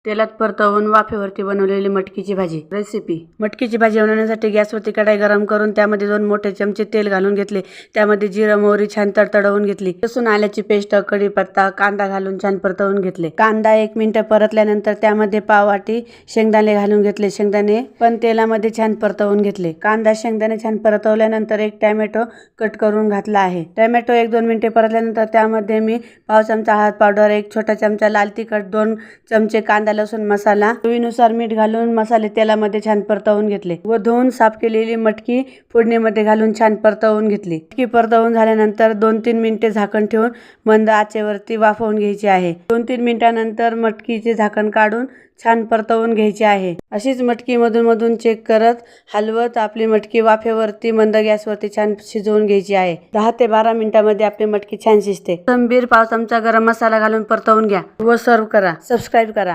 तेलात परतवून वाफेवरती बनवलेली मटकीची भाजी रेसिपी। मटकीची भाजी बनवण्यासाठी गॅसवरती कढाई गरम करून त्यामध्ये 2 मोठे चमचे तेल घालून घेतले। त्यामध्ये जिरं मोहरी छान तडतडवून घेतली। लसूण आल्याची पेस्ट, कढीपत्ता, कांदा घालून छान परतवून घेतले। कांदा 1 मिनिट परतल्यानंतर त्यामध्ये पाव वाटी शेंगदाणे घालून घेतले। शेंगदाणे पण तेलामध्ये छान परतवून घेतले। कांदा शेंगदाणे छान परतवल्यानंतर 1 टोमॅटो कट करून घातला आहे। टोमॅटो 1-2 मिनिटे परतल्यानंतर त्यामध्ये मी पाव चमचा हळद पावडर, 1 छोटा चमचा लाल तिखट, 2 चमचे कांदा लसूण मसाला, चवीनुसार मीठ घालून मसाले तेलामध्ये छान परतवून घेतले व धुवून साफ केलेली मटकी फोडणीमध्ये घालून छान परतवून घेतली। मटकी परतवून झाल्यानंतर 2-3 मिनिटे झाकण ठेवून मंद आचेवरती वाफवून घ्यायची आहे। 2-3 मिनिटांनंतर मटकीचे झाकण काढून छान परतवून घ्यायची आहे। अशीच मटकी मधून मधून चेक करत हलवत आपली मटकी वाफेवरती मंद गॅसवरती छान शिजवून घ्यायची आहे। 10 ते 12 मिनिटांमध्ये आपली मटकी छान शिजते। कोथिंबीर पाव चमचा गरम मसाला घालून परतवून घ्या व सर्व करा। सबस्क्राइब करा।